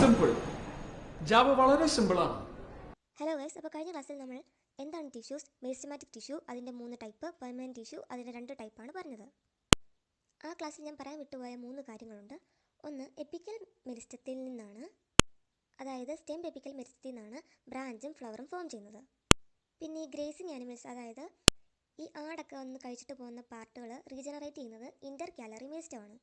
Simple. Java വളരെ സിമ്പിളാണ്. Hello guys, അപ്പോൾ കഴിഞ്ഞ ക്ലാസ്സിൽ നമ്മൾ എന്താണ് ടിഷ്യൂസ്, മെരിസ്റ്റമാറ്റിക് ടിഷ്യൂ, അതിൻ്റെ 3 ടൈപ്പ്, പെർമനൻറ്റ് ടിഷ്യൂ അതിൻ്റെ 2 ടൈപ്പാണ് പറഞ്ഞത്. ആ ക്ലാസ്സിൽ ഞാൻ പറയാൻ വിട്ടുപോയ 3 കാര്യങ്ങളുണ്ട്. ഒന്ന്, എപ്പിക്കൽ മെരിസ്റ്റത്തിൽ നിന്നാണ്, അതായത് സ്റ്റെം എപ്പിക്കൽ മെരിസ്റ്റത്തിൽ നിന്നാണ് ബ്രാഞ്ചും ഫ്ലവറും ഫോം ചെയ്യുന്നത്. പിന്നെ ഈ ഗ്രേസിങ് ആനിമൽസ്, അതായത് ഈ ആടൊക്കെ വന്ന് കഴിച്ചിട്ട് പോകുന്ന പാർട്ടുകൾ റീജനറേറ്റ് ചെയ്യുന്നത് ഇൻ്റർ കാലറി മെരിസ്റ്റമാണ്.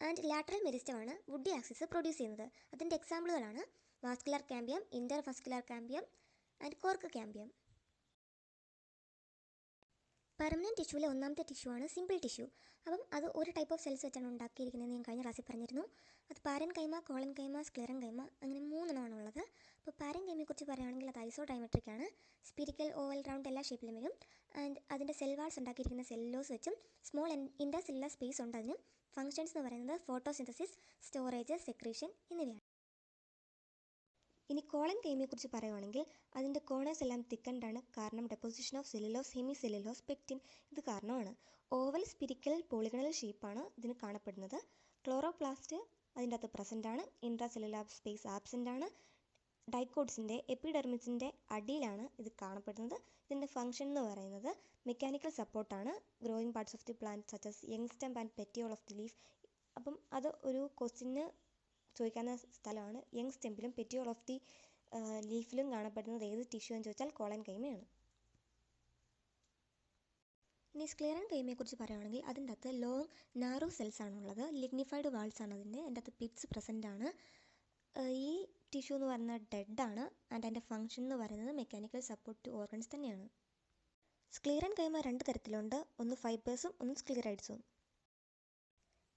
ആൻഡ് ലാറ്ററൽ മെരിസ്റ്റമാണ് വുഡി ആക്സിസ് പ്രൊഡ്യൂസ് ചെയ്യുന്നത്. അതിൻ്റെ എക്സാമ്പിളുകളാണ് vascular cambium, inter vascular cambium and cork cambium. Permanent ടിഷ്യൂവിലെ ഒന്നാമത്തെ ടിഷ്യൂ ആണ് സിമ്പിൾ ടിഷ്യൂ. അപ്പം അത് ഒരു ടൈപ്പ് ഓഫ് സെൽസ് വെച്ചാണ് ഉണ്ടാക്കിയിരിക്കുന്നത്. ഞാൻ കഴിഞ്ഞ ക്ലാസ്സിൽ പറഞ്ഞിരുന്നു. അത് പാരൻ കൈമ, കോളൻ കൈമ, സ്ക്ലെറൻ കൈമ, അങ്ങനെ 3 എണ്ണമാണ് ഉള്ളത്. അപ്പോൾ പാരൻ കൈമയെക്കുറിച്ച് പറയുകയാണെങ്കിൽ അത് ഐസോഡൈമെട്രിക് ആണ്. സ്പിരിക്കൽ, ഓവൽ, റൗണ്ട് എല്ലാ ഷേപ്പിലും വരും. ആൻഡ് അതിൻ്റെ സെൽ വാൾസ് ഉണ്ടാക്കിയിരിക്കുന്ന സെല്ലോസ് വെച്ചും സ്മോൾ ഇൻ്റർ സെല്ലുലാർ സ്പേസ് ഉണ്ട്. അതിന് ഫങ്ഷൻസ് എന്ന് പറയുന്നത് ഫോട്ടോസിന്തസിസ്, സ്റ്റോറേജ്, സെക്രീഷൻ എന്നിവയാണ്. ഇനി കോളൻ കൈമയെക്കുറിച്ച് പറയുകയാണെങ്കിൽ അതിൻ്റെ കോണേഴ്സ് എല്ലാം തിക്കൻഡാണ്. കാരണം deposition of cellulose, hemi cellulose, pectin ഇത് കാരണമാണ്. ഓവൽ സ്പിരിക്കൽ പോളിഗണൽ ഷേപ്പാണ് ഇതിന് കാണപ്പെടുന്നത്. ക്ലോറോപ്ലാസ്റ്റ് അതിൻ്റെ അകത്ത് പ്രസൻ്റ് ആണ്. ഇൻട്രാ സെല്ലുലാർ സ്പേസ് ആബ്സെൻ്റ് ആണ്. ഡൈക്കോട്സിൻ്റെ എപ്പിഡെർമിസിൻ്റെ അടിയിലാണ് ഇത് കാണപ്പെടുന്നത്. ഇതിൻ്റെ ഫംഗ്ഷൻ എന്ന് പറയുന്നത് മെക്കാനിക്കൽ സപ്പോർട്ടാണ്. Growing parts of the plant such as young stem and petiole of the leaf. അപ്പം അത് ഒരു ക്വസ്റ്റിന് ചോദിക്കാവുന്ന സ്ഥലമാണ്. യങ് സ്റ്റെമ്പിലും പെറ്റിയോൾ ഓഫ് ദി ലീഫിലും കാണപ്പെടുന്നത് ഏത് ടിഷ്യൂ എന്ന് ചോദിച്ചാൽ കോളൻ കൈമയാണ്. ഇനി സ്ക്ലെറൻ കൈമയെക്കുറിച്ച് പറയുകയാണെങ്കിൽ അതിൻ്റെ അകത്ത് ലോങ് നാരോ സെൽസ് ആണുള്ളത്. ലിഗ്നിഫൈഡ് വാൾസ് ആണ് അതിൻ്റെ അകത്ത് പിറ്റ്സ് പ്രസൻ്റ് ആണ്. ഈ ടിഷ്യൂ എന്ന് പറയുന്നത് ഡെഡാണ്. ആൻഡ് അതിൻ്റെ ഫംഗ്ഷൻ എന്ന് പറയുന്നത് മെക്കാനിക്കൽ സപ്പോർട്ട് ടു ഓർഗൻസ് തന്നെയാണ്. സ്ക്ലെറൻ കൈമ 2 തരത്തിലുണ്ട്. ഒന്ന് ഫൈബേഴ്സും ഒന്ന് സ്ക്ലിറൈഡ്സും.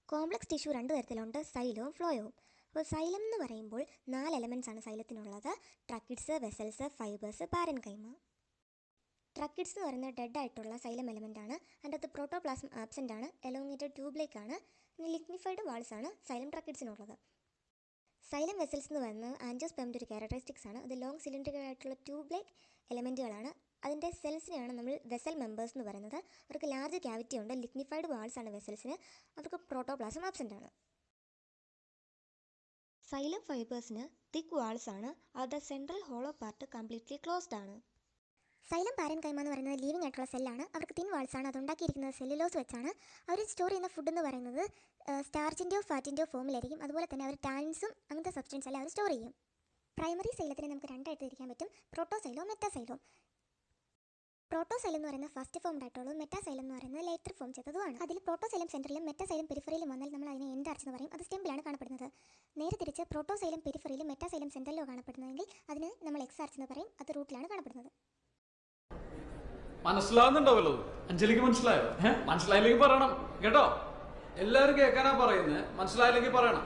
കോംപ്ലക്സ് ടിഷ്യൂ 2 തരത്തിലുണ്ട്, സൈലവും ഫ്ലോയവും. അപ്പോൾ സൈലം എന്ന് പറയുമ്പോൾ 4 എലമെൻറ്റ്സ് ആണ് സൈലത്തിനുള്ളത്. ട്രക്കിഡ്സ്, വെസൽസ്, ഫൈബേഴ്സ്, പാരൻ കൈമ. ട്രക്കിഡ്സ് എന്ന് പറയുന്നത് ഡെഡ് ആയിട്ടുള്ള സൈലം എലമെൻ്റ് ആണ്. അതിൻ്റെ അകത്ത് പ്രോട്ടോപ്ലാസം ആബ്സെൻ്റ് ആണ്. എലോങ്ങേറ്റഡ് ട്യൂബ്ലേക്ക് ആണ്. പിന്നെ ലിഗ്നിഫൈഡ് വാൾസ് ആണ് സൈലം ട്രക്കിഡ്സിനുള്ളത്. സൈലം വെസൽസ് എന്ന് പറയുന്നത് ആൻജിയോസ്പെർമിൻ്റെ ഒരു ക്യാരക്ടറിസ്റ്റിക്സ് ആണ്. അത് ലോങ് സിലിണ്ടറിക്കൽ ആയിട്ടുള്ള ട്യൂബ്ലേക്ക് എലമെൻറ്റുകളാണ്. അതിൻ്റെ സെൽസിനെയാണ് നമ്മൾ വെസൽ മെമ്പേഴ്സ് എന്ന് പറയുന്നത്. അവർക്ക് ലാർജ് ക്യാവിറ്റി ഉണ്ട്. ലിഗ്നിഫൈഡ് വാൾസ് ആണ് വെസൽസിന്. അവർക്ക് പ്രോട്ടോപ്ലാസം ആബ്സെൻ്റ് ആണ്. സൈലം ഫൈബേഴ്സിന് തിക്ക് വാൾസ് ആണ്. അവരുടെ central hollow part completely closed ആണ്. സൈലം പാരൻ കൈമ എന്ന് പറയുന്നത് ലീവിംഗ് ആയിട്ടുള്ള സെല്ലാണ്. അവർക്ക് തിൻ വാൾസ് ആണ്. അതുണ്ടാക്കിയിരിക്കുന്നത് സെല്ലുലോസ് വെച്ചാണ്. അവർ സ്റ്റോർ ചെയ്യുന്ന ഫുഡ് എന്ന് പറയുന്നത് സ്റ്റാർച്ചിൻ്റെയോ ഫാറ്റിൻ്റെയോ ഫോമിലായിരിക്കും. അതുപോലെ തന്നെ അവർ ടാൻസും അങ്ങനത്തെ സബ്സ്റ്റൻസ് എല്ലാം അവർ സ്റ്റോർ ചെയ്യും. പ്രൈമറി സൈലത്തിനെ നമുക്ക് 2 ആയിട്ട് തിരിക്കാൻ പറ്റും, പ്രോട്ടോസൈലോ മെറ്റാസൈലോ. പ്രോട്ടോസൈലം എന്ന് പറയുന്നത് ഫസ്റ്റ് ഫോംഡ് ആയിട്ടുള്ളൂ. മെറ്റാസൈലം എന്ന് പറയുന്നത് ലേറ്റർ ഫോം ചെയ്തതുമാണ്. അതിൽ പ്രോട്ടോസൈലം സെൻറ്ററിലും മെറ്റാസൈലം പെരിഫറിയിലും വന്നാൽ നമ്മൾ അതിനെ എൻഡ് ആർച്ച് എന്ന് പറയും. അത് സ്റ്റെമ്പിലാണ് കാണപ്പെടുന്നത്. നേരെ തിരിച്ച് പ്രോട്ടോസൈലം പെരിഫറിയിലും മെറ്റാസൈലം സെൻറ്ററിലോ കാണപ്പെടുന്നതെങ്കിൽ അതിന് നമ്മൾ എക്സ് ആർച്ച് എന്ന് പറയും. അത് റൂട്ടിലാണ് കാണപ്പെടുന്നത്. മനസ്സിലാവുന്നുണ്ടാവല്ലോ? അഞ്ജലിക്ക് മനസ്സിലായോ? മനസ്സിലായില്ലെങ്കിൽ പറയണം കേട്ടോ. എല്ലാവരും കേൾക്കാനാ പറയുന്നത്. മനസ്സിലായില്ലെങ്കിൽ പറയണം.